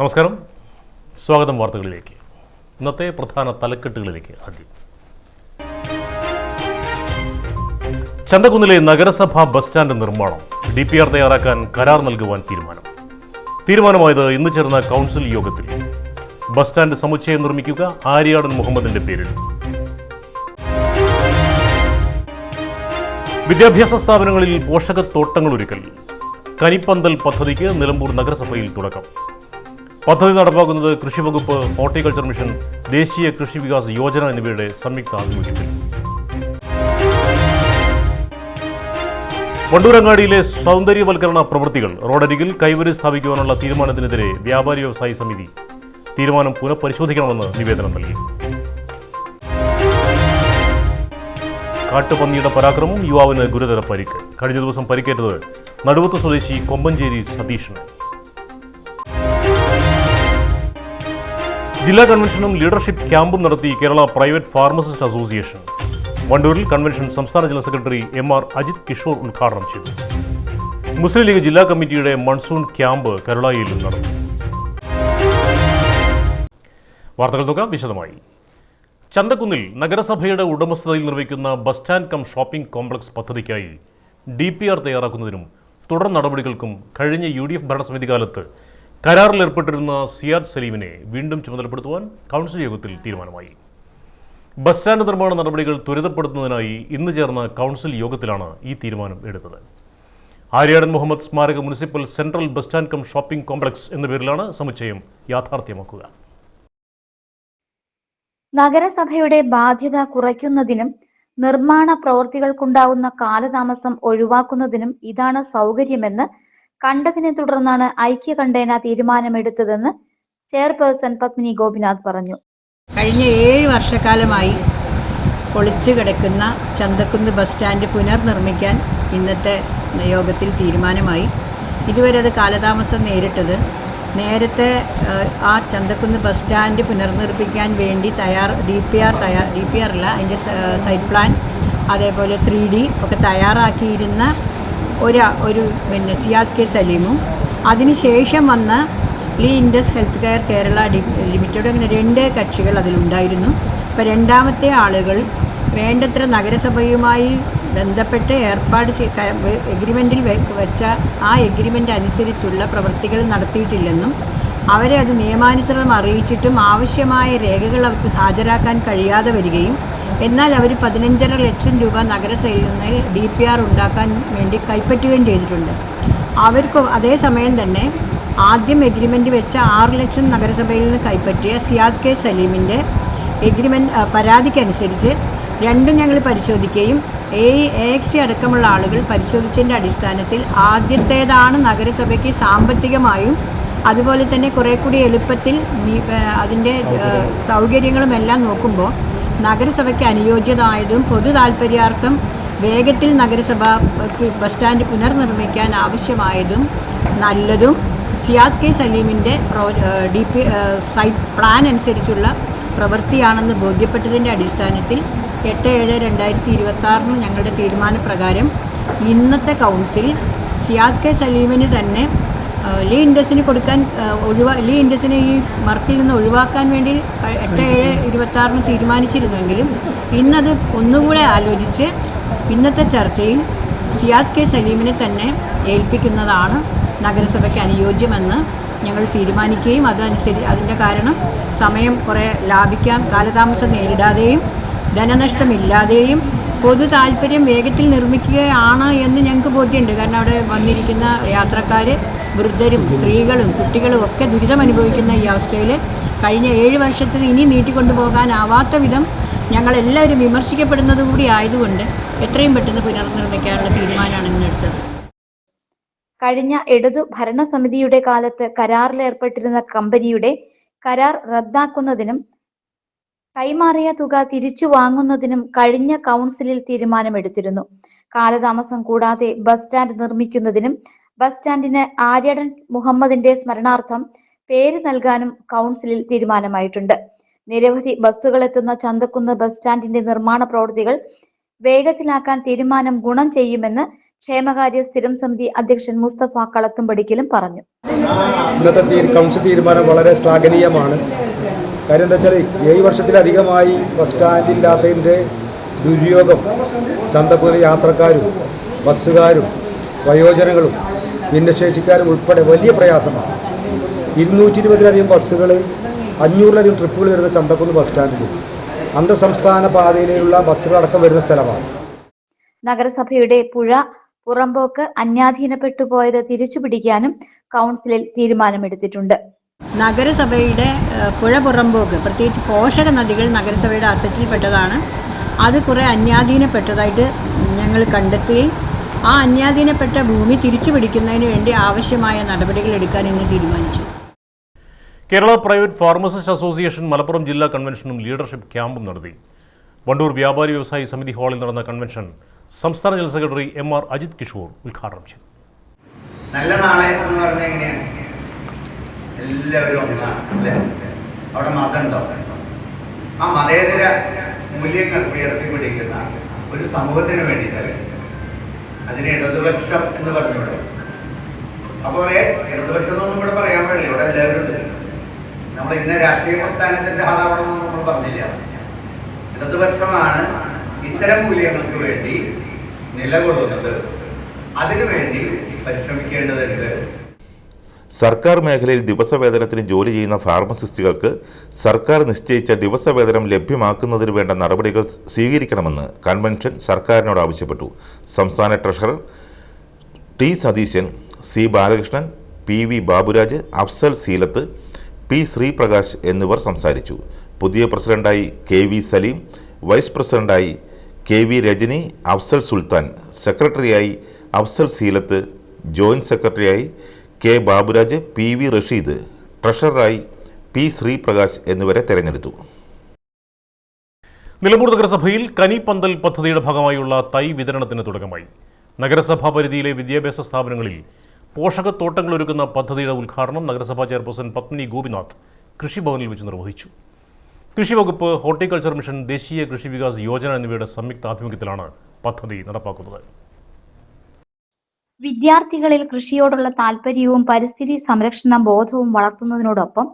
നമസ്കാരം, സ്വാഗതം വാർത്തകളിലേക്ക്. ഇന്നത്തെ പ്രധാന തലക്കെട്ടുകളിലേക്ക് ആദ്യം. ചന്തക്കുന്നിലെ നഗരസഭാ ബസ് സ്റ്റാൻഡ് നിർമ്മാണം DPR തയ്യാറാക്കാൻ കരാർ നൽകുവാൻ തീരുമാനമായത് ഇന്ന് ചേർന്ന കൗൺസിൽ യോഗത്തിൽ. ബസ് സ്റ്റാൻഡ് സമുച്ചയം നിർമ്മിക്കുക ആര്യാടൻ മുഹമ്മദിന്റെ പേരിൽ. വിദ്യാഭ്യാസ സ്ഥാപനങ്ങളിൽ പോഷകത്തോട്ടങ്ങൾ ഒരുക്കൽ. കനിപ്പന്തൽ പദ്ധതിക്ക് നിലമ്പൂർ നഗരസഭയിൽ തുടക്കം. പദ്ധതി നടപ്പാക്കുന്നത് കൃഷിവകുപ്പ്, ഹോർട്ടിക്കൾച്ചർ മിഷൻ, ദേശീയ കൃഷി വികാസ് യോജന എന്നിവയുടെ സംയുക്ത ആഭിമുഖ്യത്തിൽ. വണ്ടൂരങ്ങാടിയിലെ സൗന്ദര്യവൽക്കരണ പ്രവൃത്തികൾ റോഡരികിൽ കൈവരി സ്ഥാപിക്കുവാനുള്ള തീരുമാനത്തിനെതിരെ വ്യാപാരി വ്യവസായി സമിതി തീരുമാനം പുനഃപരിശോധിക്കണമെന്ന് നിവേദനം നൽകി. കാട്ടുപന്നിയുടെ പരാക്രമം, യുവാവിന് ഗുരുതര പരിക്ക്. കഴിഞ്ഞ ദിവസം പരിക്കേറ്റത് നടുവത്ത് സ്വദേശി കൊമ്പഞ്ചേരി സതീഷിന്. ജില്ലാ കൺവെൻഷനും ലീഡർഷിപ്പ് ക്യാമ്പും നടത്തി കേരള പ്രൈവറ്റ് ഫാർമസിസ്റ്റ് അസോസിയേഷൻ. വണ്ടൂരിൽ കൺവെൻഷൻ സംസ്ഥാന general secretary MR Ajith Kishore ഉദ്ഘാടനം ചെയ്തു. മുസ്ലിം ലീഗ് ജില്ലാ കമ്മിറ്റിയുടെ മൺസൂൺ ക്യാമ്പ് കരുളായിയിലും നടന്നു. വാർത്തകൾ നോക്കാം വിശദമായി. ചന്തക്കുന്നിൽ നഗരസഭയുടെ ഉടമസ്ഥതയിൽ നിർമ്മിക്കുന്ന bus stand cum shopping complex പദ്ധതിക്കായി DPR തയ്യാറാക്കുന്നതിനും തുടർ നടപടികൾക്കും കഴിഞ്ഞ UDF ഭരണസമിതി കാലത്ത് കരാറിൽ ഏർപ്പെട്ടിരുന്ന സിയാദ് സലീമിനെ വീണ്ടും ചുമതലപ്പെടുത്തുവാൻ കൗൺസിൽ യോഗത്തിൽ തീരുമാനമായി. ബസ് സ്റ്റാൻഡ് നിർമ്മാണ നടപടികൾ ത്വരിതപ്പെടുത്തുന്നതിനായി ഇന്ന് ചേർന്ന കൗൺസിൽ യോഗത്തിലാണ് ഈ തീരുമാനം എടുത്തത്. ആര്യാടൻ മുഹമ്മദ് സ്മാരക municipal central bus stand cum shopping complex എന്ന പേരിലാണ് സമുച്ചയം യാഥാർത്ഥ്യമാക്കുക. നഗരസഭയുടെ ബാധ്യത കുറയ്ക്കുന്നതിനും നിർമ്മാണ പ്രവൃത്തികൾക്കുണ്ടാവുന്ന കാലതാമസം ഒഴിവാക്കുന്നതിനും ഇതാണ് സൗകര്യമെന്ന് കണ്ടതിനെ തുടർന്നാണ് ഐക്യകണ്ഠേന തീരുമാനമെടുത്തതെന്ന് ചെയർപേഴ്സൺ പത്മിനി ഗോപിനാഥ് പറഞ്ഞു. കഴിഞ്ഞ 7 വർഷക്കാലമായി പൊളിച്ചു കിടക്കുന്ന ചന്തക്കുന്ന് ബസ് സ്റ്റാൻഡ് പുനർനിർമ്മിക്കാൻ ഇന്നത്തെ യോഗത്തിൽ തീരുമാനമായി. ഇതുവരെ അത് കാലതാമസം നേരിട്ടത് നേരത്തെ ആ ചന്തക്കുന്ന് ബസ് സ്റ്റാൻഡ് പുനർനിർമ്മിക്കാൻ വേണ്ടി DPR അല്ല, അതിൻ്റെ സൈറ്റ് പ്ലാൻ അതേപോലെ 3D ഒക്കെ തയ്യാറാക്കിയിരുന്ന ഒരു സിയാദ് കെ സലീമും അതിനുശേഷം വന്ന ലീ Indus Health Care Kerala Limited, അങ്ങനെ 2 കക്ഷികൾ അതിലുണ്ടായിരുന്നു. ഇപ്പോൾ രണ്ടാമത്തെ ആളുകൾ വേണ്ടത്ര നഗരസഭയുമായി ബന്ധപ്പെട്ട് എഗ്രിമെൻറ്റിൽ വെച്ച ആ എഗ്രിമെൻ്റ് അനുസരിച്ചുള്ള പ്രവൃത്തികൾ നടത്തിയിട്ടില്ലെന്നും അവരെ അത് നിയമാനുസൃതം അറിയിച്ചിട്ടും ആവശ്യമായ രേഖകൾ അവർക്ക് ഹാജരാക്കാൻ കഴിയാതെ വരികയും എന്നാൽ അവർ 15.5 ലക്ഷം രൂപ നഗരസഭയിൽ നിന്ന് DPR ഉണ്ടാക്കാൻ വേണ്ടി കൈപ്പറ്റുകയും ചെയ്തിട്ടുണ്ട്. അവർക്ക് അതേസമയം തന്നെ ആദ്യം എഗ്രിമെൻ്റ് വെച്ച 6 ലക്ഷം നഗരസഭയിൽ നിന്ന് കൈപ്പറ്റിയ സിയാദ് കെ സലീമിൻ്റെ പരാതിക്കനുസരിച്ച് രണ്ടും ഞങ്ങൾ പരിശോധിക്കുകയും AXC അടക്കമുള്ള ആളുകൾ പരിശോധിച്ചതിൻ്റെ അടിസ്ഥാനത്തിൽ ആദ്യത്തേതാണ് നഗരസഭയ്ക്ക് സാമ്പത്തികമായും അതുപോലെ തന്നെ കുറേ കൂടി എളുപ്പത്തിൽ അതിൻ്റെ സൗകര്യങ്ങളും എല്ലാം നോക്കുമ്പോൾ നഗരസഭയ്ക്ക് അനുയോജ്യമായതും പൊതു താൽപ്പര്യാർത്ഥം വേഗത്തിൽ നഗരസഭയ്ക്ക് ബസ് സ്റ്റാൻഡ് പുനർനിർമ്മിക്കാൻ ആവശ്യമായതും നല്ലതും സിയാദ് കെ സലീമിൻ്റെ സൈറ്റ് പ്ലാൻ അനുസരിച്ചുള്ള പ്രവൃത്തിയാണെന്ന് ബോധ്യപ്പെട്ടതിൻ്റെ അടിസ്ഥാനത്തിൽ 8/7/2026 ഞങ്ങളുടെ തീരുമാനപ്രകാരം ഇന്നത്തെ കൗൺസിൽ സിയാദ് കെ സലീമിന് തന്നെ ലീ ഇൻഡസിന് കൊടുക്കാൻ ലീ ഇൻഡസിനെ ഈ വർക്കിൽ നിന്ന് ഒഴിവാക്കാൻ വേണ്ടി 8/7/26 തീരുമാനിച്ചിരുന്നെങ്കിലും ഇന്നത് ഒന്നുകൂടെ ആലോചിച്ച് ഇന്നത്തെ ചർച്ചയിൽ സിയാദ് കെ സലീമിനെ തന്നെ ഏൽപ്പിക്കുന്നതാണ് നഗരസഭയ്ക്ക് അനുയോജ്യമെന്ന് ഞങ്ങൾ തീരുമാനിക്കുകയും അതിൻ്റെ കാരണം സമയം കുറേ ലാഭിക്കാം, കാലതാമസം നേരിടാതെയും ധനനഷ്ടമില്ലാതെയും പൊതു താല്പര്യം വേഗത്തിൽ നിർമ്മിക്കുകയാണ് എന്ന് ഞങ്ങൾക്ക് ബോധ്യമുണ്ട്. കാരണം അവിടെ വന്നിരിക്കുന്ന യാത്രക്കാർ വൃദ്ധരും സ്ത്രീകളും കുട്ടികളും ഒക്കെ ദുരിതം അനുഭവിക്കുന്ന ഈ അവസ്ഥയിൽ കഴിഞ്ഞ 7 വർഷത്തിൽ ഇനി നീട്ടിക്കൊണ്ടുപോകാനാവാത്ത വിധം ഞങ്ങളെല്ലാവരും വിമർശിക്കപ്പെടുന്നത് കൂടി ആയതുകൊണ്ട് എത്രയും പെട്ടെന്ന് പുനർനിർമ്മിക്കാനുള്ള തീരുമാനമാണ് ഇന്നെടുത്തത്. കഴിഞ്ഞ ഇടതു ഭരണസമിതിയുടെ കാലത്ത് കരാറിലേർപ്പെട്ടിരുന്ന കമ്പനിയുടെ കരാർ റദ്ദാക്കുന്നതിനും കൈമാറിയ തുക തിരിച്ചു വാങ്ങുന്നതിനും കഴിഞ്ഞ കൗൺസിലിൽ തീരുമാനമെടുത്തിരുന്നു. കാലതാമസം കൂടാതെ ബസ് സ്റ്റാൻഡ് നിർമ്മിക്കുന്നതിനും ബസ് സ്റ്റാൻഡിന് ആര്യാടൻ മുഹമ്മദിന്റെ സ്മരണാർത്ഥം പേര് നൽകാനും കൗൺസിലിൽ തീരുമാനമായിട്ടുണ്ട്. നിരവധി ബസ്സുകൾ എത്തുന്ന ചന്തക്കുന്ന് ബസ് സ്റ്റാൻഡിന്റെ നിർമ്മാണ പ്രവൃത്തികൾ വേഗത്തിലാക്കാൻ തീരുമാനം ഗുണം ചെയ്യുമെന്ന് ക്ഷേമകാര്യ സ്ഥിരം സമിതി അധ്യക്ഷൻ മുസ്തഫ കളത്തുംപടിക്കലും പറഞ്ഞു. ഇന്നത്തെ കൗൺസിൽ തീരുമാനം വളരെ ശ്ലാഘനീയമാണ്. കാര്യം എന്താ വെച്ചാൽ 7 വർഷത്തിലധികമായി ബസ് സ്റ്റാൻഡില്ലാത്തതിൻ്റെ ദുര്യോഗം ചന്തക്കുന്നിലെ യാത്രക്കാരും ബസ്സുകാരും വയോജനങ്ങളും ഭിന്നശേഷിക്കാരും ഉൾപ്പെടെ വലിയ പ്രയാസമാണ്. 220-ലധികം ബസ്സുകൾ 500-ലധികം ട്രിപ്പുകൾ വരുന്ന ചന്തക്കുന്ന് ബസ് സ്റ്റാൻഡിൽ അന്തർസംസ്ഥാന പാതയിലുള്ള ബസ്സുകളടക്കം വരുന്ന സ്ഥലമാണ്. നഗരസഭയുടെ പുഴ പുറമ്പോക്ക് അന്യാധീനപ്പെട്ടു പോയത് തിരിച്ചുപിടിക്കാനും കൗൺസിലിൽ തീരുമാനമെടുത്തിട്ടുണ്ട്. നഗരസഭയുടെ പുഴ പുറമ്പോക്ക്, പ്രത്യേകിച്ച് പോഷക നദികൾ നഗരസഭയുടെ അസറ്റിൽപ്പെട്ടതാണ്. അത് കുറേ അന്യാധീനപ്പെട്ടതായിട്ട് ഞങ്ങൾ കണ്ടെത്തുകയും ആ അന്യാധീനപ്പെട്ട ഭൂമി തിരിച്ചുപിടിക്കുന്നതിന് വേണ്ടി ആവശ്യമായ നടപടികൾ എടുക്കാൻ ഇന്ന് തീരുമാനിച്ചു. Kerala private pharmacist association Malappuram ജില്ലാ കൺവെൻഷനും ലീഡർഷിപ്പ് ക്യാമ്പും നടത്തി. വണ്ടൂർ വ്യാപാരി വ്യവസായി സമിതി ഹാളിൽ നടന്ന കൺവെൻഷൻ സംസ്ഥാന general secretary MR Ajith Kishore ഉദ്ഘാടനം ചെയ്തു. നല്ല നാളെ എന്ന് പറഞ്ഞാൽ എങ്ങനെയാണ്? എല്ലാവരും ഒന്നാണ് അല്ലേ? അവിടെ മതമുണ്ടോ? ആ മതേതര മൂല്യങ്ങൾ ഉയർത്തിപ്പിടിക്കുന്ന ഒരു സമൂഹത്തിന് വേണ്ടിയിട്ടല്ലേ അതിന് ഇടതുപക്ഷം എന്ന് പറഞ്ഞൂടെ? അപ്പോൾ ഇടതുപക്ഷം എന്നൊന്നും ഇവിടെ പറയാൻ പാടില്ല. ഇവിടെ എല്ലാവരും ഉണ്ട്. നമ്മൾ ഇന്ന രാഷ്ട്രീയ പ്രസ്ഥാനത്തിന്റെ ആളാവണമെന്ന് നമ്മൾ പറഞ്ഞില്ല. ഇടതുപക്ഷമാണ് ഇത്തരം മൂല്യങ്ങൾക്ക് വേണ്ടി നിലകൊള്ളുന്നത്. അതിനുവേണ്ടി പരിശ്രമിക്കേണ്ടതുണ്ട്. സർക്കാർ മേഖലയിൽ ദിവസവേതനത്തിന് ജോലി ചെയ്യുന്ന ഫാർമസിസ്റ്റുകൾക്ക് സർക്കാർ നിശ്ചയിച്ച ദിവസവേതനം ലഭ്യമാക്കുന്നതിന് വേണ്ട നടപടികൾ സ്വീകരിക്കണമെന്ന് കൺവെൻഷൻ സർക്കാരിനോട് ആവശ്യപ്പെട്ടു. സംസ്ഥാന treasurer T Satheesan, C Balakrishnan, PV Baburaj, Afsal Seelath, P Sreeprakash എന്നിവർ സംസാരിച്ചു. പുതിയ പ്രസിഡന്റായി KV സലീം, വൈസ് പ്രസിഡന്റായി KV രജനി, അഫ്സൽ സുൽത്താൻ, സെക്രട്ടറിയായി അഫ്സൽ സീലത്ത്, ജോയിന്റ് സെക്രട്ടറിയായി K ബാബുരാജ്, PV റഷീദ്, ട്രഷററായി P ശ്രീപ്രകാശ് എന്നിവരെ തെരഞ്ഞെടുത്തു. നിലമ്പൂർ നഗരസഭയിൽ കനിപ്പന്തൽ പദ്ധതിയുടെ ഭാഗമായുള്ള തൈ വിതരണത്തിന് തുടക്കമായി. നഗരസഭാ പരിധിയിലെ വിദ്യാഭ്യാസ സ്ഥാപനങ്ങളിൽ പോഷകത്തോട്ടങ്ങൾ ഒരുക്കുന്ന പദ്ധതിയുടെ ഉദ്ഘാടനം നഗരസഭാ ചെയർപേഴ്സൺ പത്മിനി ഗോപിനാഥ് കൃഷിഭവനിൽ വെച്ച് നിർവഹിച്ചു. കൃഷിവകുപ്പ്, ഹോർട്ടിക്കൾച്ചർ മിഷൻ, ദേശീയ കൃഷി വികാസ് യോജന എന്നിവയുടെ സംയുക്ത ആഭിമുഖ്യത്തിലാണ് പദ്ധതി നടപ്പാക്കുന്നത്. വിദ്യാർത്ഥികളിൽ കൃഷിയോടുള്ള താല്പര്യവും പരിസ്ഥിതി സംരക്ഷണ ബോധവും വളർത്തുന്നതിനോടൊപ്പം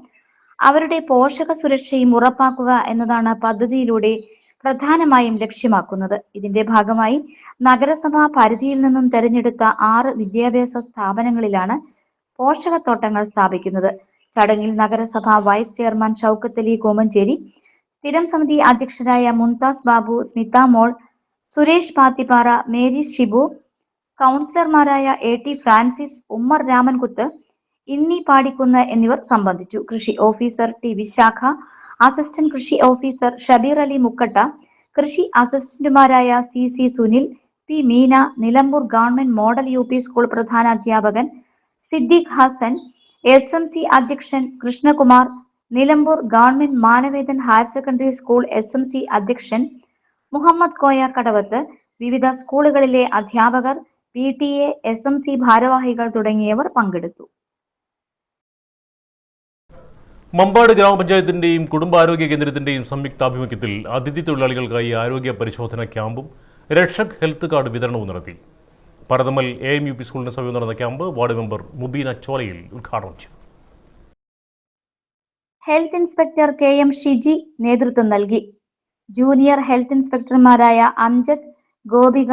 അവരുടെ പോഷക സുരക്ഷയും ഉറപ്പാക്കുക എന്നതാണ് പദ്ധതിയിലൂടെ പ്രധാനമായും ലക്ഷ്യമാക്കുന്നത്. ഇതിന്റെ ഭാഗമായി നഗരസഭാ പരിധിയിൽ നിന്നും തെരഞ്ഞെടുത്ത 6 വിദ്യാഭ്യാസ സ്ഥാപനങ്ങളിലാണ് പോഷകത്തോട്ടങ്ങൾ സ്ഥാപിക്കുന്നത്. ചടങ്ങിൽ നഗരസഭാ വൈസ് ചെയർമാൻ ഷൗക്കത്ത് അലി കോമഞ്ചേരി, സ്ഥിരം സമിതി അധ്യക്ഷരായ മുംതാസ് ബാബു, സ്മിത മോൾ, സുരേഷ് പാത്തിപ്പാറ, മേരി ഷിബു, കൗൺസിലർമാരായ AT ഫ്രാൻസിസ്, ഉമ്മർ രാമൻകുത്ത്, ഇന്നി പാടിക്കുന്ന് എന്നിവർ സംബന്ധിച്ചു. കൃഷി ഓഫീസർ T വിശാഖ, അസിസ്റ്റന്റ് കൃഷി ഓഫീസർ ഷബീർ അലി മുക്കട്ട, കൃഷി അസിസ്റ്റന്റുമാരായ CC Sunil, P Meena, Nilambur government model UP school പ്രധാനാധ്യാപകൻ സിദ്ദീഖ് ഹസൻ, SMC അധ്യക്ഷൻ Krishnakumar, Nilambur government Manavedan higher secondary school SMC അധ്യക്ഷൻ മുഹമ്മദ് കോയ കടവത്ത്, വിവിധ സ്കൂളുകളിലെ അധ്യാപകർ, PTA, SMC ഭാരവാഹികൾ തുടങ്ങിയവർ പങ്കെടുത്തു. മമ്പാട് ഗ്രാമപഞ്ചായത്തിന്റെയും കുടുംബാരോഗ്യ കേന്ദ്രത്തിന്റെയും സംയുക്താഭിമുഖ്യത്തിൽ അതിഥി തൊഴിലാളികൾക്കായി ആരോഗ്യ പരിശോധന ക്യാമ്പും രക്ഷക് ഹെൽത്ത് കാർഡ് വിതരണവും നടത്തി. പരതമൽ AMUP സ്കൂളിന് സമീപം നടന്ന camp ward member Mubeena Cholayil ഉദ്ഘാടനം ചെയ്തു. ഹെൽത്ത് ഇൻസ്പെക്ടർ KM ഷിജി നേതൃത്വം നൽകി. ജൂനിയർ ഹെൽത്ത് ഇൻസ്പെക്ടർമാരായ അംജദ്, ഗോപിക,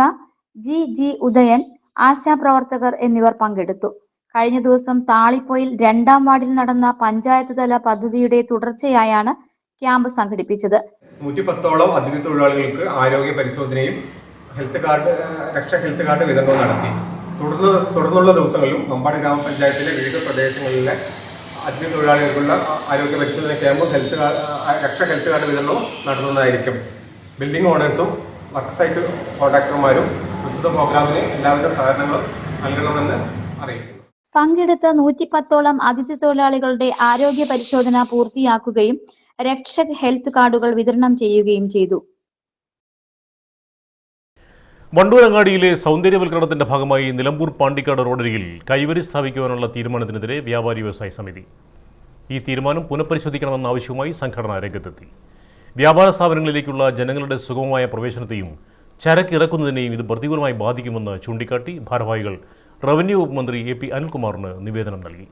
G ഉദയൻ, ആശാപ്രവർത്തകർ എന്നിവർ പങ്കെടുത്തു. കഴിഞ്ഞ ദിവസം താളിപ്പോയിൽ 2ാം വാർഡിൽ നടന്ന പഞ്ചായത്ത് തല പദ്ധതിയുടെ തുടർച്ചയായാണ് ക്യാമ്പ് സംഘടിപ്പിച്ചത്. 110ഓളം അതിഥി തൊഴിലാളികൾക്ക് ആരോഗ്യ പരിശോധനയും രക്ഷ ഹെൽത്ത് കാർഡ് വിതരണവും നടത്തി. തുടർന്നുള്ള ദിവസങ്ങളിലും മമ്പാട് ഗ്രാമപഞ്ചായത്തിലെ വിവിധ പ്രദേശങ്ങളിലെ അതിഥി തൊഴിലാളികൾക്കുള്ള ആരോഗ്യ പരിശോധന ക്യാമ്പും രക്ഷ ഹെൽത്ത് കാർഡ് വിതരണവും നടത്തുന്നതായിരിക്കും. ബിൽഡിംഗ് ഓണേഴ്സും വർക്ക് സൈറ്റ് കോൺട്രാക്ടർമാരും പ്രസ്തുത പ്രോഗ്രാമിന് എല്ലാവിധ സഹകരണങ്ങളും നൽകണമെന്ന് അറിയിക്കുന്നു. പങ്കെടുത്ത 110ഓളം അതിഥി തൊഴിലാളികളുടെ ആരോഗ്യ പരിശോധന പൂർത്തിയാക്കുകയും രക്ഷക് ഹെൽത്ത് കാർഡുകൾ വിതരണം ചെയ്യുകയും ചെയ്തു. വണ്ടൂരങ്ങാടിയിലെ സൗന്ദര്യവൽക്കരണത്തിന്റെ ഭാഗമായി നിലമ്പൂർ പാണ്ടിക്കാട് റോഡരികിൽ കൈവരി സ്ഥാപിക്കുവാനുള്ള തീരുമാനത്തിനെതിരെ വ്യാപാരി വ്യവസായ സമിതി. ഈ തീരുമാനം പുനഃപരിശോധിക്കണമെന്ന ആവശ്യവുമായി സംഘടന രംഗത്തെത്തി. വ്യാപാര സ്ഥാപനങ്ങളിലേക്കുള്ള ജനങ്ങളുടെ സുഗമമായ പ്രവേശനത്തെയും ചരക്ക് ഇറക്കുന്നതിനെയും ഇത് പ്രതികൂലമായി ബാധിക്കുമെന്ന് ചൂണ്ടിക്കാട്ടി ഭാരവാഹികൾ റവന്യൂ വകുപ്പ് മന്ത്രി AP അനിൽകുമാറിന് നിവേദനം നൽകി.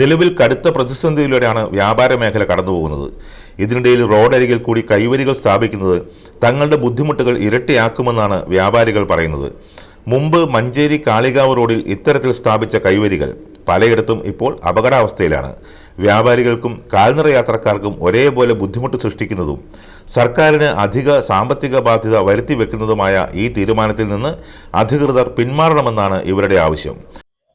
നിലവിൽ കടുത്ത പ്രതിസന്ധിയിലൂടെയാണ് വ്യാപാര മേഖല കടന്നുപോകുന്നത്. ഇതിനിടയിൽ റോഡരികിൽ കൂടി കൈവരികൾ സ്ഥാപിക്കുന്നത് തങ്ങളുടെ ബുദ്ധിമുട്ടുകൾ ഇരട്ടിയാക്കുമെന്നാണ് വ്യാപാരികൾ പറയുന്നത്. മുമ്പ് മഞ്ചേരി കാളികാവ് റോഡിൽ ഇത്തരത്തിൽ സ്ഥാപിച്ച കൈവരികൾ പലയിടത്തും ഇപ്പോൾ അപകടാവസ്ഥയിലാണ്. വ്യാപാരികൾക്കും കാൽനട യാത്രക്കാർക്കും ഒരേപോലെ ബുദ്ധിമുട്ട് സൃഷ്ടിക്കുന്നതും സർക്കാരിന് അധിക സാമ്പത്തിക ബാധ്യത വരുത്തി വെക്കുന്നതുമായ ഈ തീരുമാനത്തിൽ നിന്ന് അധികൃതർ പിന്മാറണമെന്നാണ് ഇവരുടെ ആവശ്യം.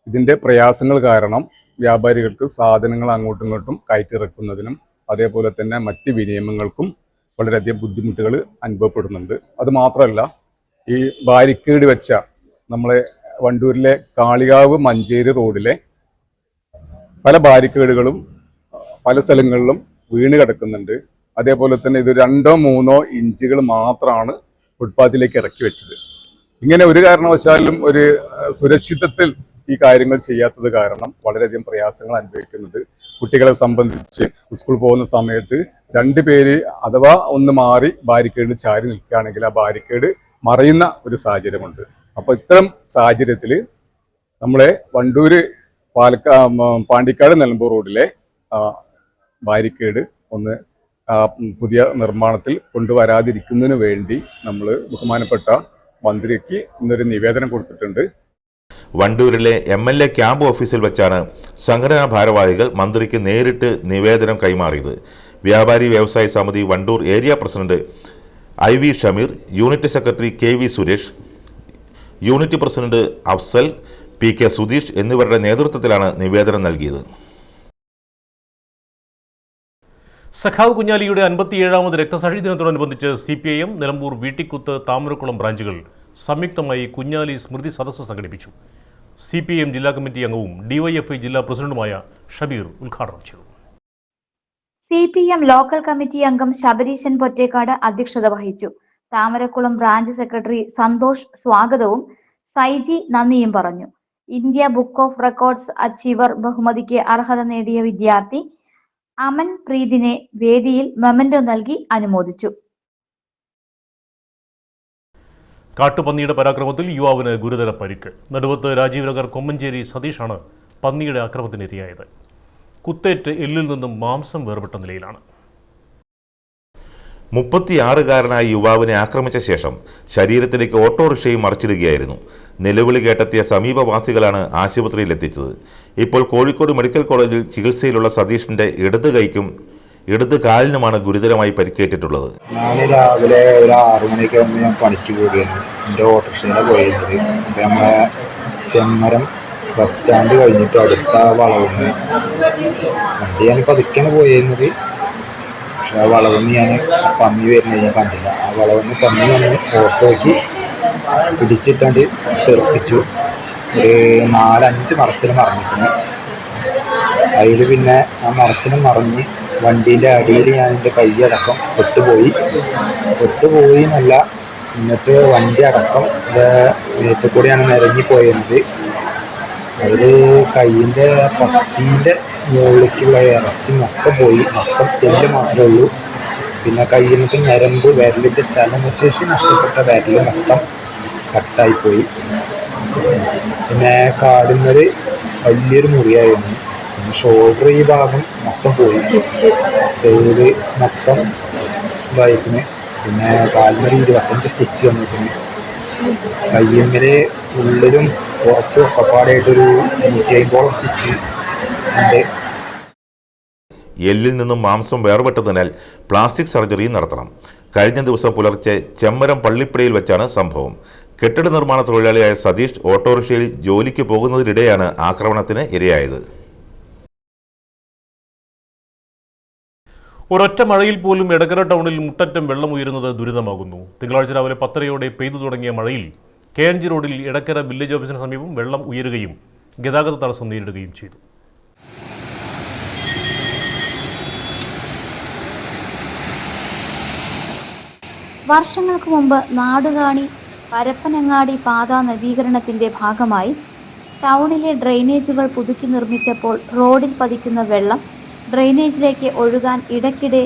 ഇതിന്റെ പ്രയാസങ്ങൾ കാരണം വ്യാപാരികൾക്ക് സാധനങ്ങൾ അങ്ങോട്ടും ഇങ്ങോട്ടും കയറ്റിറക്കുന്നതിനും അതേപോലെ തന്നെ മറ്റ് വിനിയമങ്ങൾക്കും വളരെയധികം ബുദ്ധിമുട്ടുകൾ അനുഭവപ്പെടുന്നുണ്ട്. അതുമാത്രമല്ല, ഈ ബാരിക്കേഡ് വെച്ച നമ്മളെ വണ്ടൂരിലെ കാളികാവ് മഞ്ചേരി റോഡിലെ പല ബാരിക്കേഡുകളും പല സ്ഥലങ്ങളിലും വീണ് കിടക്കുന്നുണ്ട്. അതേപോലെ തന്നെ ഇത് 2-3 ഇഞ്ചുകൾ മാത്രമാണ് ഫുട്പാത്തിലേക്ക് ഇറക്കി വെച്ചത്. ഇങ്ങനെ ഒരു കാരണവശാലും ഒരു സുരക്ഷിതത്തിൽ ഈ കാര്യങ്ങൾ ചെയ്യാത്തത് കാരണം വളരെയധികം പ്രയാസങ്ങൾ അനുഭവിക്കുന്നുണ്ട്. കുട്ടികളെ സംബന്ധിച്ച് സ്കൂൾ പോകുന്ന സമയത്ത് 2 പേര് അഥവാ ഒന്ന് മാറി ബാരിക്കേഡ് ചാരി നിൽക്കുകയാണെങ്കിൽ ആ ബാരിക്കേഡ് മറയുന്ന ഒരു സാഹചര്യമുണ്ട്. അപ്പോൾ ഇത്തരം സാഹചര്യത്തിൽ നമ്മളെ വണ്ടൂര് പാണ്ടിക്കാട് നിലമ്പൂർ റോഡിലെ ബാരിക്കേഡ് ഒന്ന് പുതിയ നിർമ്മാണത്തിൽ കൊണ്ടുവരാതിരിക്കുന്നതിന് വേണ്ടി നമ്മൾ ബഹുമാനപ്പെട്ട മന്ത്രിക്ക് ഇന്നൊരു നിവേദനം കൊടുത്തിട്ടുണ്ട്. വണ്ടൂരിലെ MLA ക്യാമ്പ് ഓഫീസിൽ വെച്ചാണ് സംഘടനാ ഭാരവാഹികൾ മന്ത്രിക്ക് നേരിട്ട് നിവേദനം കൈമാറിയത്. വ്യാപാരി വ്യവസായ സമിതി Wandoor area president IV Shameer, unit secretary KV Suresh, unit president Afsal, PK Sudheesh എന്നിവരുടെ നേതൃത്വത്തിലാണ് നിവേദനം നൽകിയത്. സഖാവ് കുഞ്ഞാലിയുടെ 57ാമത് രക്തസാക്ഷി ദിനത്തോടനുബന്ധിച്ച് CPIM നിലമ്പൂർ വീട്ടിക്കുത്ത് താമരക്കുളം ബ്രാഞ്ചുകൾ സംയുക്തമായി കുഞ്ഞാലി സ്മൃതി സദസ്സ് സംഘടിപ്പിച്ചു. CPIM ജില്ലാ കമ്മിറ്റി അംഗവും DYFI ജില്ലാ പ്രസിഡന്റുമായ ഷബീർ ഉദ്ഘാടനം ചെയ്തു. CPM ലോക്കൽ കമ്മിറ്റി അംഗം ശബരീശൻ പൊറ്റേക്കാട് അധ്യക്ഷത വഹിച്ചു. താമരക്കുളം ബ്രാഞ്ച് സെക്രട്ടറി സന്തോഷ് സ്വാഗതവും സൈജി നന്ദിയും പറഞ്ഞു. India book of records achiever ബഹുമതിക്ക് അർഹത നേടിയ വിദ്യാർത്ഥി അമൻ പ്രീതിനെ വേദിയിൽ മെമന്റോ നൽകി അനുമോദിച്ചു. കാട്ടുപന്നിയുടെ പരാക്രമത്തിൽ യുവാവിന് ഗുരുതര പരിക്ക്. നടുവത്ത് രാജീവ് നഗർ കൊമ്മഞ്ചേരി സതീഷാണ് പന്നിയുടെ ആക്രമണത്തിനിരയായത്. കുത്തേറ്റ് എല്ലിൽ നിന്നും മാംസം വേർപെട്ട നിലയിലാണ്. 36-കാരനായ യുവാവിനെ ആക്രമിച്ച ശേഷം ശരീരത്തിലേക്ക് ഓട്ടോറിക്ഷയും മറിച്ചിടുകയായിരുന്നു. നിലവിളി കേട്ടെത്തിയ സമീപവാസികളാണ് ആശുപത്രിയിൽ എത്തിച്ചത്. ഇപ്പോൾ കോഴിക്കോട് മെഡിക്കൽ കോളേജിൽ ചികിത്സയിലുള്ള സതീഷിന്റെ ഇടത് കൈക്കും ഇടത് കാലിനുമാണ് ഗുരുതരമായി പരിക്കേറ്റിട്ടുള്ളത്. ഞാൻ രാവിലെ ഒരു 6 മണിയൊക്കെ ആകുമ്പോൾ ഞാൻ പണിക്ക് പോവുകയായിരുന്നു. എൻ്റെ ഓട്ടോറിക്ഷയിലാണ് പോയിരുന്നത്. അപ്പം നമ്മളെ ചെമ്മരം ബസ് സ്റ്റാൻഡ് കഴിഞ്ഞിട്ട് അടുത്ത വളവിന് വണ്ടി ഞാൻ പതുക്കെയാണ് പോയിരുന്നത്. പക്ഷെ ആ വളവിന് ഞാൻ പന്നി വരുന്നത് ഞാൻ കണ്ടില്ല. ആ വളവിന് പന്നി വന്ന് ഓട്ടോയ്ക്ക് പിടിച്ചിട്ടാണ്ട് തെറിപ്പിച്ചു. ഒരു 4-5 മറച്ചിൽ മറിഞ്ഞിട്ടുണ്ട്. അതിൽ പിന്നെ ആ മറച്ചിലും മറിഞ്ഞ് വണ്ടീൻ്റെ അടിയിൽ ഞാൻ എൻ്റെ കൈയടക്കം പൊട്ടുപോയി എന്നല്ല, എന്നിട്ട് വണ്ടി അടക്കം നേരത്തെ കൂടെയാണ് നിരങ്ങിപ്പോയിരുന്നത്. അതിൽ കൈയിൻ്റെ പച്ചീൻ്റെ മുകളിലേക്കുള്ള ഇറച്ചി മൊത്തം പോയി. മൊത്തം തെല്ല് മാത്രമേ ഉള്ളൂ. പിന്നെ കയ്യിൽ നിന്നൊക്കെ ഞരമ്പ്, വിരലിൻ്റെ ചലനശേഷി നഷ്ടപ്പെട്ട വിരൽ മൊത്തം കട്ടായിപ്പോയി. പിന്നെ കാലിന്മേൽ വലിയൊരു മുറിയായിരുന്നു. പിന്നെ ഷോൾഡർ ഈ ഭാഗം മൊത്തം പോയി, സൈഡ് മൊത്തം ഇതായിപ്പിന്. പിന്നെ കാലിന്മേൽ 25 സ്റ്റിച്ച് വന്നിട്ടുണ്ട്. കയ്യിന്മേൽ ഉള്ളിലും പുറത്തും ഒക്കെപ്പാടായിട്ടൊരു 150 സ്റ്റിച്ച് ഉണ്ട്. എല്ലിൽ നിന്നും മാംസം വേർപെട്ടതിനാൽ പ്ലാസ്റ്റിക് സർജറി നടത്തണം. കഴിഞ്ഞ ദിവസം പുലർച്ചെ ചെമ്മരം പള്ളിപ്പടിയിൽ വെച്ചാണ് സംഭവം. കെട്ടിട നിർമ്മാണ തൊഴിലാളിയായ സതീഷ് ഓട്ടോറിക്ഷയിൽ ജോലിക്ക് പോകുന്നതിനിടെയാണ് ആക്രമണത്തിന് ഇരയായത്. ഒരൊറ്റ മഴയിൽ പോലും എടക്കര ടൗണിൽ മുട്ടറ്റം വെള്ളം ഉയരുന്നത് ദുരിതമാകുന്നു. തിങ്കളാഴ്ച രാവിലെ 10:30 പെയ്തു തുടങ്ങിയ മഴയിൽ KNG റോഡിൽ എടക്കര വില്ലേജ് ഓഫീസിന് സമീപം വെള്ളം ഉയരുകയും ഗതാഗത തടസ്സം നേരിടുകയും ചെയ്തു. വർഷങ്ങൾക്ക് മുമ്പ് നാടുകാണി പരപ്പനങ്ങാടി പാത നവീകരണത്തിന്റെ ഭാഗമായി ടൗണിലെ ഡ്രെയിനേജുകൾ പുതുക്കി നിർമ്മിച്ചപ്പോൾ റോഡിൽ പതിക്കുന്ന വെള്ളം ഡ്രെയിനേജിലേക്ക് ഒഴുകാൻ ഇടയ്ക്കിടെ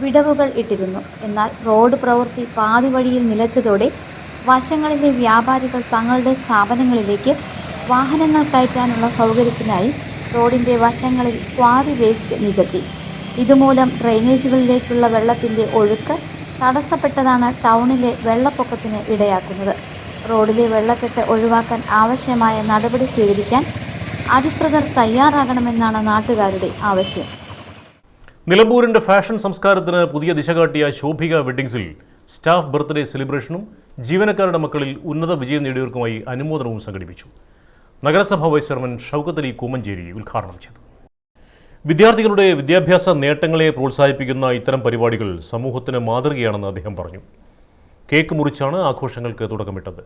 വിടവുകൾ ഇട്ടിരുന്നു. എന്നാൽ റോഡ് പ്രവൃത്തി പാതി വഴിയിൽ നിലച്ചതോടെ വശങ്ങളിലെ വ്യാപാരികൾ തങ്ങളുടെ സ്ഥാപനങ്ങളിലേക്ക് വാഹനങ്ങൾ കയറ്റാനുള്ള സൗകര്യത്തിനായി റോഡിന്റെ വശങ്ങളിൽ ക്വാറി വേസ്റ്റ് നികത്തി. ഇതുമൂലം ഡ്രെയിനേജുകളിലേക്കുള്ള വെള്ളത്തിന്റെ ഒഴുക്ക് തടസ്സപ്പെട്ടതാണ് ടൗണിലെ വെള്ളപ്പൊക്കത്തിന് ഇടയാക്കുന്നത്. റോഡിലെ വെള്ളക്കെട്ട് ഒഴിവാക്കാൻ ആവശ്യമായ നടപടി സ്വീകരിക്കാൻ അധികൃതർ തയ്യാറാകണമെന്നാണ് നാട്ടുകാരുടെ ആവശ്യം. നിലമ്പൂരിന്റെ ഫാഷൻ സംസ്കാരത്തിന് പുതിയ ദിശകാട്ടിയ ശോഭിക വെഡ്ഡിങ്സിൽ സ്റ്റാഫ് ബർത്ത്ഡേ സെലിബ്രേഷനും ജീവനക്കാരുടെ മക്കളിൽ ഉന്നത വിജയം നേടിയവർക്കുമായി അനുമോദനവും സംഘടിപ്പിച്ചു. നഗരസഭാ വൈസ് ചെയർമാൻ ഷൗക്കത്ത് അലി കൂമഞ്ചേരി ഉദ്ഘാടനം ചെയ്തു. വിദ്യാർത്ഥികളുടെ വിദ്യാഭ്യാസ നേട്ടങ്ങളെ പ്രോത്സാഹിപ്പിക്കുന്ന ഇത്തരം പരിപാടികൾ സമൂഹത്തിന് മാതൃകയാണെന്ന് അദ്ദേഹം പറഞ്ഞു. കേക്ക് മുറിച്ചാണ് ആഘോഷങ്ങൾക്ക് തുടക്കമിട്ടത്.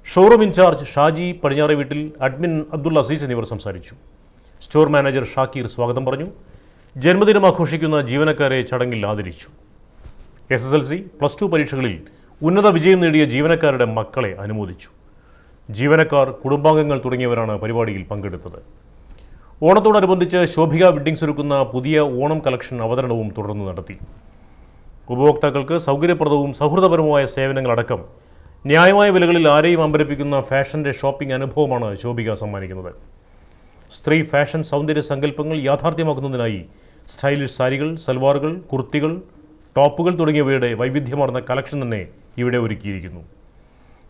ഷോറൂം ഇൻചാർജ് ഷാജി പടിഞ്ഞാറെ വീട്ടിൽ, അഡ്മിൻ അബ്ദുൾ അസീസ് എന്നിവർ സംസാരിച്ചു. സ്റ്റോർ മാനേജർ ഷാക്കീർ സ്വാഗതം പറഞ്ഞു. ജന്മദിനം ആഘോഷിക്കുന്ന ജീവനക്കാരെ ചടങ്ങിൽ ആദരിച്ചു. SSLC, +2 പരീക്ഷകളിൽ ഉന്നത വിജയം നേടിയ ജീവനക്കാരുടെ മക്കളെ അനുമോദിച്ചു. ജീവനക്കാർ, കുടുംബാംഗങ്ങൾ തുടങ്ങിയവരാണ് പരിപാടിയിൽ പങ്കെടുത്തത്. ഓണത്തോടനുബന്ധിച്ച് ശോഭിക വെഡ്ഡിങ്സ് ഒരുക്കുന്ന പുതിയ ഓണം കളക്ഷൻ അവതരണവും തുടർന്ന് നടത്തി. ഉപഭോക്താക്കൾക്ക് സൗകര്യപ്രദവും സൗഹൃദപരവുമായ സേവനങ്ങളടക്കം ന്യായമായ വിലകളിൽ ആരെയും അമ്പരപ്പിക്കുന്ന ഫാഷന്റെ ഷോപ്പിംഗ് അനുഭവമാണ് ശോഭിക സമ്മാനിക്കുന്നത്. സ്ത്രീ ഫാഷൻ സൗന്ദര്യ സങ്കല്പങ്ങൾ യാഥാർത്ഥ്യമാക്കുന്നതിനായി സ്റ്റൈലിഷ് സാരികൾ, സൽവാറുകൾ, കുർത്തികൾ, ടോപ്പുകൾ തുടങ്ങിയവയുടെ വൈവിധ്യമാർന്ന കളക്ഷൻ തന്നെ ഇവിടെ ഒരുക്കിയിരിക്കുന്നു.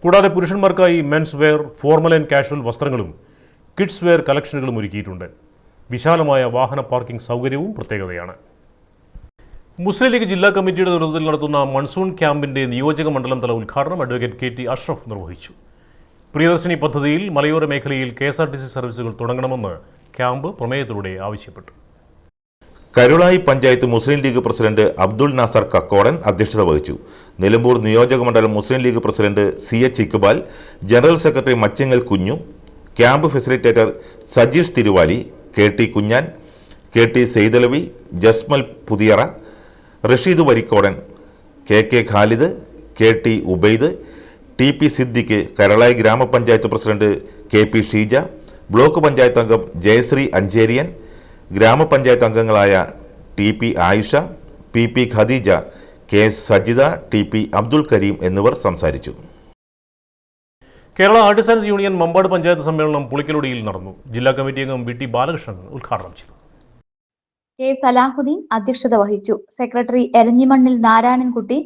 കൂടാതെ പുരുഷന്മാർക്കായി men's wear, formal and casual വസ്ത്രങ്ങളും കിഡ്സ് വെയർ കളക്ഷനുകളും ഒരുക്കിയിട്ടുണ്ട്. വിശാലമായ വാഹന പാർക്കിംഗ് സൗകര്യവും പ്രത്യേകതയാണ്. മുസ്ലിം ലീഗ് ജില്ലാ കമ്മിറ്റിയുടെ നേതൃത്വത്തിൽ നടത്തുന്ന മൺസൂൺ ക്യാമ്പിന്റെ നിയോജക മണ്ഡലം തല ഉദ്ഘാടനം അഡ്വക്കേറ്റ് KT അഷ്റഫ് നിർവഹിച്ചു. പ്രിയദർശിനി പദ്ധതിയിൽ മലയോര മേഖലയിൽ KSRTC സർവീസുകൾ തുടങ്ങണമെന്ന് ക്യാമ്പ് പ്രമേയത്തിലൂടെ ആവശ്യപ്പെട്ടു. കരുളായി പഞ്ചായത്ത് മുസ്ലിം ലീഗ് പ്രസിഡന്റ് അബ്ദുൾ നാസർ കക്കോടൻ അധ്യക്ഷത വഹിച്ചു. നിലമ്പൂർ നിയോജക മണ്ഡലം Muslim League president CH Iqbal, general secretary Machingal Kunju, camp facilitator Sajeesh Thiruvali, KT Kunjan, KT Saithalavi, Jasmal Puthiyara, Rasheed Varikkodan, KK Khalid, KT Ubaid, TP Siddique, Karulai ഗ്രാമപഞ്ചായത്ത് president KP Sheeja, block panchayat അംഗം ജയശ്രീ അഞ്ചേരിയൻ, ഗ്രാമപഞ്ചായത്ത് അംഗങ്ങളായ TP Ayisha, PP Khadija, KS Sajitha, TP Abdul Kareem എന്നിവർ സംസാരിച്ചു. കേരള ആർട്ടിസൻസ് യൂണിയൻ മമ്പാട് പഞ്ചായത്ത് സമ്മേളനം പുളിക്കലൊടിയിൽ നടന്നു. ജില്ലാ കമ്മിറ്റി അംഗം VT ബാലകൃഷ്ണൻ ഉദ്ഘാടനം ചെയ്തു. K സലാഹുദ്ദീൻ അധ്യക്ഷത വഹിച്ചു. സെക്രട്ടറി എരഞ്ഞിമണ്ണിൽ നാരായണൻകുട്ടി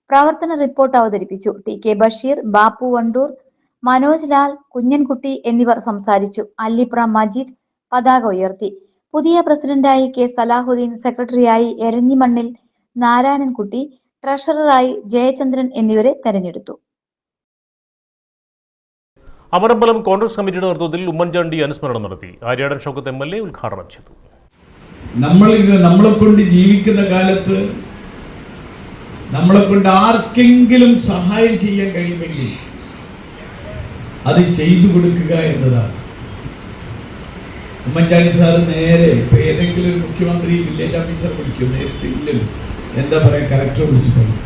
പ്രവർത്തന റിപ്പോർട്ട് അവതരിപ്പിച്ചു. TK ബഷീർ, ബാപ്പു വണ്ടൂർ, മനോജ് ലാൽ, കുഞ്ഞൻകുട്ടി എന്നിവർ സംസാരിച്ചു. അല്ലിപ്ര മജീദ് പതാക ഉയർത്തി. പുതിയ പ്രസിഡന്റായി K സലാഹുദ്ദീൻ, സെക്രട്ടറിയായി എരഞ്ഞിമണ്ണിൽ നാരായണൻകുട്ടി, ട്രഷററായി ജയചന്ദ്രൻ എന്നിവരെ തെരഞ്ഞെടുത്തു. അമരമ്പലം കോൺഗ്രസ് കമ്മിറ്റിയുടെ നേതൃത്വത്തിൽ ഉമ്മൻചാണ്ടി അനുസ്മരണം നടത്തി. ആര്യാടൻ ഷൗക്കത്ത് MLA ഉദ്ഘാടനം ചെയ്തു. നമ്മളെ കൊണ്ട് ജീവിക്കുന്ന കാലത്ത് നമ്മളെ കൊണ്ട് ആർക്കെങ്കിലും സഹായം ചെയ്യാൻ കഴിയുമെങ്കിൽ അത് ചെയ്തു കൊടുക്കുക എന്നതാണ്. ഉമ്മൻചാണ്ടി സാർ നേരെ ഇപ്പൊ ഏതെങ്കിലും ഒരു മുഖ്യമന്ത്രി വില്ലേജ് ഓഫീസർ വിളിക്കും, നേരിട്ട് ഇല്ലല്ലോ, എന്താ പറയാ, കലക്ടർ വിളിച്ചു പറയും.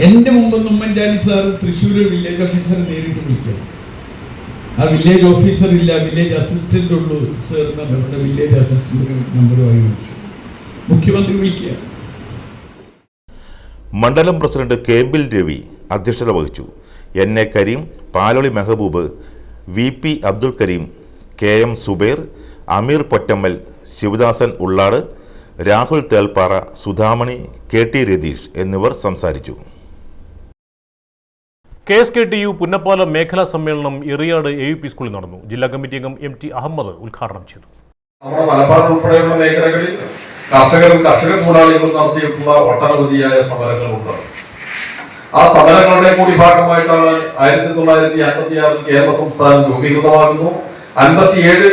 എന്റെ മുമ്പൊന്നും ഉമ്മൻചാണ്ടി സാർ തൃശ്ശൂർ വില്ലേജ് ഓഫീസറെ നേരിട്ട് വിളിക്കുക. ആ വില്ലേജ് ഓഫീസർ ഇല്ല, വില്ലേജ് അസിസ്റ്റന്റ് ഉള്ളൂ സാർ എന്ന് പറഞ്ഞ വില്ലേജ് അസിസ്റ്റന്റ് നമ്പറുമായി വിളിച്ചു. മുഖ്യമന്ത്രി വിളിക്കുക. മണ്ഡലം പ്രസിഡന്റ് കേമ്പിൽ രവി അധ്യക്ഷത വഹിച്ചു. NA Kareem, Paloli Mehboob, VP Abdul Kareem, KM Zubair, അമീർ പൊറ്റമ്മൽ, ശിവദാസൻ ഉള്ളാട്, രാഹുൽ തേൽപ്പാറ, സുധാമണി, KT രതീഷ് എന്നിവർ സംസാരിച്ചു. KSKTU പുന്നപ്പാല മേഖലാ സമ്മേളനം എറിയാട് AUP സ്കൂളിൽ നടന്നു. ജില്ലാ കമ്മിറ്റി അംഗം MT അഹമ്മദ് ഉദ്ഘാടനം ചെയ്തു. നമ്മുടെ മലബാർ ഉൾപ്പെടെയുള്ള മേഖലകളിൽ കർഷക തൊഴിലാളികൾ നടത്തിയിട്ടുള്ള ഒട്ടനവധിയായ സമരങ്ങളുണ്ട്. ആ സമരങ്ങളുടെ കൂടി ഭാഗമായിട്ടാണ് 1956 കേരള സംസ്ഥാനം രൂപീകൃതമാകുന്നു. 57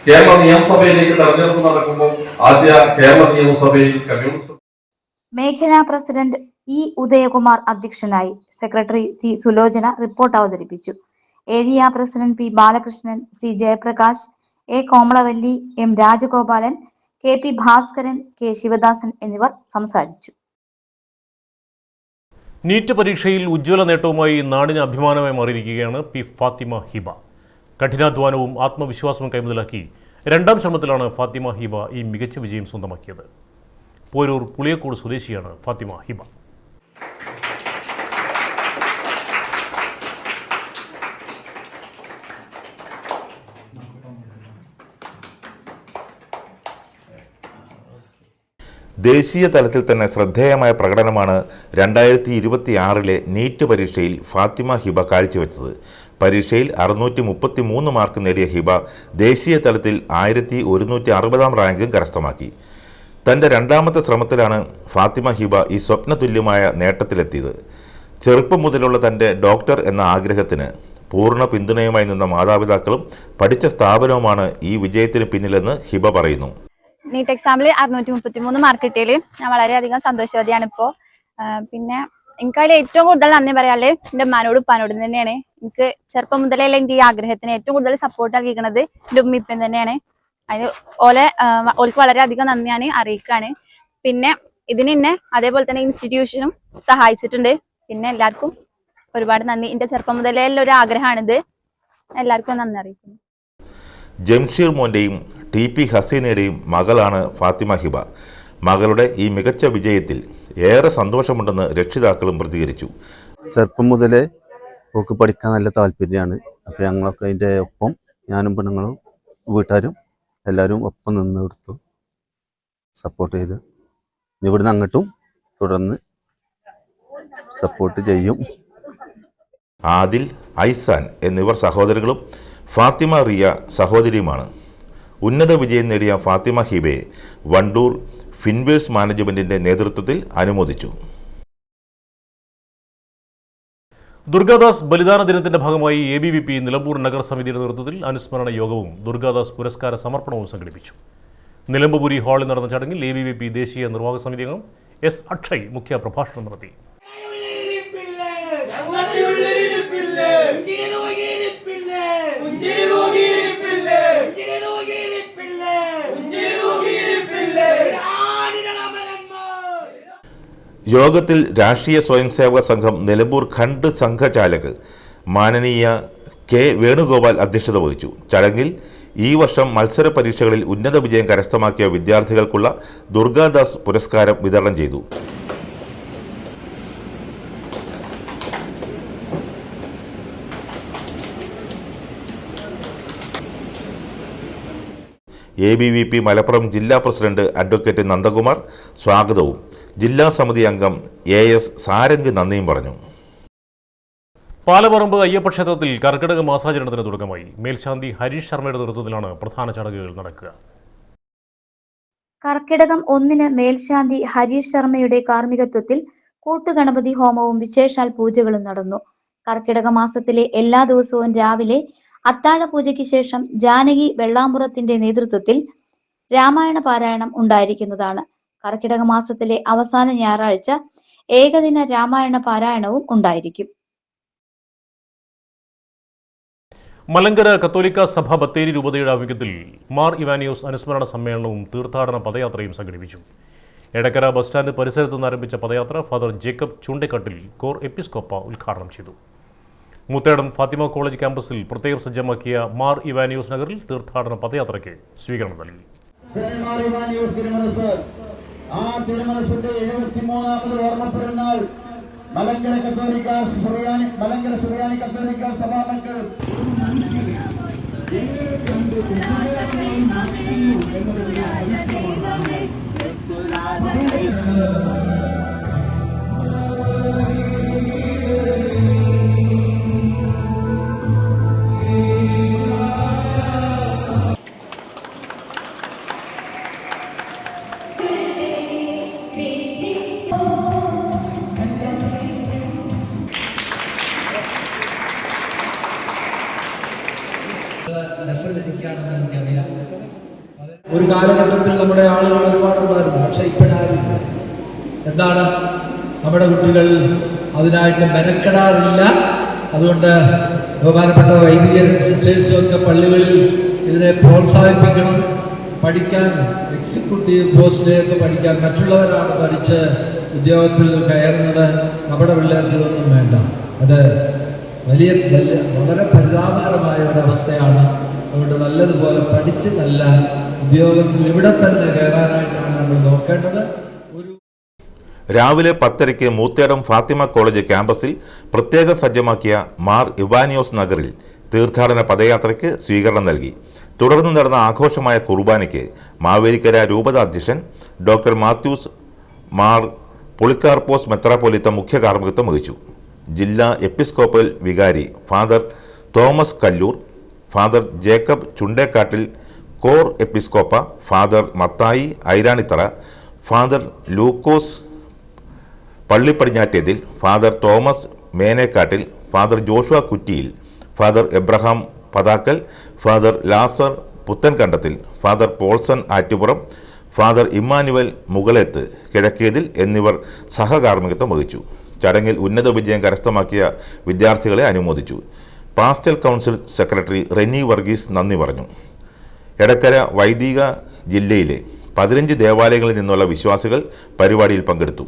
കേരള നിയമസഭയിലേക്ക് തെരഞ്ഞെടുപ്പ് നടക്കുമ്പോൾ ആദ്യ കേരള നിയമസഭയിൽ കമ്മ്യൂണിസ്റ്റ് മേഖലാ പ്രസിഡന്റ് E ഉദയകുമാർ അധ്യക്ഷനായി. സെക്രട്ടറി C സുലോചന റിപ്പോർട്ട് അവതരിപ്പിച്ചു. Area president P Balakrishnan, C Jayaprakash, A Komalavalli, M Rajagopalan, KP Bhaskaran, K Sivadasan എന്നിവർ സംസാരിച്ചു. നീറ്റ് പരീക്ഷയിൽ ഉജ്ജ്വല നേട്ടവുമായി നാടിന് അഭിമാനമായി മാറിയിരിക്കുകയാണ് P ഫാത്തിമ ഹിബ. കഠിനാധ്വാനവും ആത്മവിശ്വാസവും കൈമുതലാക്കി 2ാം ശ്രമത്തിലാണ് ഫാത്തിമ ഹിബ ഈ മികച്ച വിജയം സ്വന്തമാക്കിയത്. പോരൂർ പുളിയക്കോട് സ്വദേശിയാണ് ഫാത്തിമ ഹിബ. ദേശീയ തലത്തിൽ തന്നെ ശ്രദ്ധേയമായ പ്രകടനമാണ് 2026 നീറ്റ് പരീക്ഷയിൽ ഫാത്തിമ ഹിബ കാഴ്ചവെച്ചത്. പരീക്ഷയിൽ 633 മാർക്ക് നേടിയ ഹിബ ദേശീയ തലത്തിൽ 1160 റാങ്കും കരസ്ഥമാക്കി. തൻ്റെ രണ്ടാമത്തെ ശ്രമത്തിലാണ് ഫാത്തിമ ഹിബ ഈ സ്വപ്നതുല്യമായ നേട്ടത്തിലെത്തിയത്. ചെറുപ്പം മുതലുള്ള തൻ്റെ ഡോക്ടർ എന്ന ആഗ്രഹത്തിന് പൂർണ്ണ പിന്തുണയുമായി നിന്ന മാതാപിതാക്കളും പഠിച്ച സ്ഥാപനവുമാണ് ഈ വിജയത്തിന് പിന്നിലെന്ന് ഹിബ പറയുന്നു. നീറ്റ് എക്സാമിൽ 633 മാർക്ക് കിട്ടിയതിൽ ഞാൻ വളരെയധികം സന്തോഷവതിയാണ് ഇപ്പോൾ. പിന്നെ എനിക്കതിൽ ഏറ്റവും കൂടുതൽ നന്ദി പറയാല് എൻ്റെ ഉമ്മാനോടും ഉപ്പാനോടും തന്നെയാണ്. എനിക്ക് ചെറുപ്പം മുതലേ എനിക്ക് ഈ ആഗ്രഹത്തിന് ഏറ്റവും കൂടുതൽ സപ്പോർട്ട് നൽകിയിരിക്കുന്നത് എൻ്റെ ഉമ്മിപ്പൻ തന്നെയാണ്. അതിന് ഓൾക്ക് വളരെയധികം നന്ദി ഞാൻ അറിയിക്കുകയാണ്. പിന്നെ ഇതിന് എന്നെ അതേപോലെ തന്നെ ഇൻസ്റ്റിറ്റ്യൂഷനും സഹായിച്ചിട്ടുണ്ട്. പിന്നെ എല്ലാവർക്കും ഒരുപാട് നന്ദി. എൻ്റെ ചെറുപ്പം മുതലേ ഒരു ആഗ്രഹമാണിത്. എല്ലാവർക്കും നന്ദി അറിയിക്കുന്നു. ജംഷീർ മോൻ്റെയും TP ഹസീനയുടെയും മകളാണ് ഫാത്തിമ ഹിബ. മകളുടെ ഈ മികച്ച വിജയത്തിൽ ഏറെ സന്തോഷമുണ്ടെന്ന് രക്ഷിതാക്കളും പ്രതികരിച്ചു. ചെറുപ്പം മുതലേ ഓക്ക് പഠിക്കാൻ നല്ല താല്പര്യമാണ്. അപ്പോൾ ഞങ്ങളൊക്കെ അതിൻ്റെ ഒപ്പം ഞാനും പെണ്ണുങ്ങളും വീട്ടുകാരും എല്ലാവരും ഒപ്പം നിന്ന് കൊടുത്തു, സപ്പോർട്ട് ചെയ്ത്. ഇവിടുന്ന് അങ്ങോട്ടും തുടർന്ന് സപ്പോർട്ട് ചെയ്യും. ആദിൽ, ഐസാൻ എന്നിവർ സഹോദരങ്ങളും ഫാത്തിമ റിയ സഹോദരിയുമാണ്. ഉന്നത വിജയം നേടിയ ഫാത്തിമ ഹിബയെ വണ്ടൂർ ഫിൻവേഴ്സ് മാനേജ്മെന്റിന്റെ നേതൃത്വത്തിൽ അനുമോദിച്ചു. ദുർഗാദാസ് ബലിദാന ദിനത്തിന്റെ ഭാഗമായി ABVP നിലമ്പൂർ നഗരസമിതിയുടെ നേതൃത്വത്തിൽ അനുസ്മരണ യോഗവും ദുർഗാദാസ് പുരസ്കാര സമർപ്പണവും സംഘടിപ്പിച്ചു. നിലമ്പൂരി ഹാളിൽ നടന്ന ചടങ്ങിൽ ABVP ദേശീയ നിർവാഹക സമിതി അംഗം S. അക്ഷയ് മുഖ്യ പ്രഭാഷണം നടത്തി. യോഗത്തിൽ രാഷ്ട്രീയ സ്വയംസേവക സംഘം നിലമ്പൂർ ഖണ്ഡ് സംഘചാലക് മാനനീയ K. വേണുഗോപാൽ അധ്യക്ഷത വഹിച്ചു. ചടങ്ങിൽ ഈ വർഷം മത്സര പരീക്ഷകളിൽ ഉന്നത വിജയം കരസ്ഥമാക്കിയ വിദ്യാർത്ഥികൾക്കുള്ള ദുർഗാദാസ് പുരസ്കാരം വിതരണം ചെയ്തു. ABVP മലപ്പുറം ജില്ലാ പ്രസിഡന്റ് അഡ്വക്കേറ്റ് നന്ദകുമാർ സ്വാഗതവും ജില്ലാ സമിതി അംഗം AS സാരംഗ് നന്ദിയും പറഞ്ഞു. പാലപ്പറമ്പ് അയ്യപ്പക്ഷേത്രത്തിൽ കർക്കിടക മാസാചരണത്തിന് തുടക്കമായി. മേൽശാന്തി ഹരീഷ് ശർമ്മയുടെ നേതൃത്വത്തിലാണ് പ്രധാന ചടങ്ങുകൾ നടക്കുക. കർക്കിടകം 1 മേൽശാന്തി ഹരീഷ് ശർമ്മയുടെ കാർമ്മികത്വത്തിൽ കൂട്ടുഗണപതി ഹോമവും വിശേഷാൽ പൂജകളും നടന്നു. കർക്കിടക മാസത്തിലെ എല്ലാ ദിവസവും രാവിലെ അത്താഴ പൂജയ്ക്ക് ശേഷം ജാനകി വെള്ളാമ്പുറത്തിന്റെ നേതൃത്വത്തിൽ രാമായണ പാരായണം ഉണ്ടായിരിക്കുന്നതാണ്. കർക്കിടക മാസത്തിലെ അവസാന ഞായറാഴ്ച ഏകദിന രാമായണ പാരായണവും ഉണ്ടായിരിക്കും. മലങ്കര കത്തോലിക്ക സഭ ബത്തേരി രൂപതയുടെ ആഭിമുഖ്യത്തിൽ മാർ ഇവാനിയോസ് അനുസ്മരണ സമ്മേളനവും തീർത്ഥാടന പദയാത്രയും സംഘടിപ്പിച്ചു. എടക്കര ബസ് സ്റ്റാൻഡ് പരിസരത്ത് നിന്ന് ആരംഭിച്ച പദയാത്ര ഫാദർ ജേക്കബ് ചൂണ്ടക്കാട്ടിൽ കോർ എപ്പിസ്കോപ്പ ഉദ്ഘാടനം ചെയ്തു. മുത്തേടം ഫാത്തിമ കോളേജ് ക്യാമ്പസിൽ പ്രത്യേകം സജ്ജമാക്കിയ മാർ ഇവാനിയോസ് നഗറിൽ തീർത്ഥാടന പദയാത്രയ്ക്ക് സ്വീകരണം നൽകി. മലങ്കര സുറിയാനി കത്തോലിക്ക സഭാമക്കൾ ഒരു കാലഘട്ടത്തിൽ നമ്മുടെ ആളുകൾ ഒരുപാടുണ്ടായിരുന്നു, പക്ഷെ ഇപ്പോഴാരില്ല. എന്താണ്, നമ്മുടെ കുട്ടികൾ അതിനായിട്ട് മെനക്കെടാറില്ല. അതുകൊണ്ട് ബഹുമാനപ്പെട്ട വൈദികരും സിസ്റ്റേഴ്സും ഒക്കെ പള്ളികളിൽ ഇതിനെ പ്രോത്സാഹിപ്പിക്കണം. പഠിക്കാൻ എക്സിക്യൂട്ടീവ് പോസ്റ്റിലേക്ക് പഠിക്കാൻ മറ്റുള്ളവരാണ് പഠിച്ച് ഉദ്യോഗത്തിൽ കയറുന്നത്. നമ്മുടെ പിള്ളേർക്ക് ഇതൊന്നും വേണ്ട. അത് വലിയ വളരെ പരിതാപകരമായ ഒരവസ്ഥയാണ്. അതുകൊണ്ട് നല്ലതുപോലെ പഠിച്ച് നല്ല ഉദ്യോഗത്തിൽ ഇവിടെ തന്നെ കയറാനായിട്ടാണ് നമ്മൾ നോക്കേണ്ടത്. രാവിലെ 10:30 മൂത്തേടം ഫാത്തിമ കോളേജ് ക്യാമ്പസിൽ പ്രത്യേകം സജ്ജമാക്കിയ മാർ ഇവാനിയോസ് നഗറിൽ തീർത്ഥാടന പദയാത്രയ്ക്ക് സ്വീകരണം നൽകി. തുടർന്ന് നടന്ന ആഘോഷമായ കുർബാനയ്ക്ക് മാവേലിക്കര രൂപത അധ്യക്ഷൻ ഡോക്ടർ മാത്യൂസ് മാർ പൊളിക്കാർപ്പോസ് മെത്രാപ്പൊലീത്ത മുഖ്യ കാർമ്മികത്വം വഹിച്ചു. ജില്ലാ എപ്പിസ്കോപ്പൽ വികാരി father Thomas Kallur, father Jacob Chundekattil കോർ എപ്പിസ്കോപ്പ, father Mathai Airanithara, father Lukose Pallippadinjattethil, father Thomas Menekattil, father Joshua Kuttiyil, father Abraham Pathakkal, father Lazar Puthenkandathil, father Paulson Attupuram, father Immanuel Mukaleth Kizhakkethil എന്നിവർ സഹകാർമ്മികത്വം വഹിച്ചു. ചടങ്ങിൽ ഉന്നത വിജയം കരസ്ഥമാക്കിയ വിദ്യാർത്ഥികളെ അനുമോദിച്ചു. Pastoral council secretary Reni Varghese നന്ദി പറഞ്ഞു. എടക്കര വൈദിക ജില്ലയിലെ 15 ദേവാലയങ്ങളിൽ നിന്നുള്ള വിശ്വാസികൾ പരിപാടിയിൽ പങ്കെടുത്തു.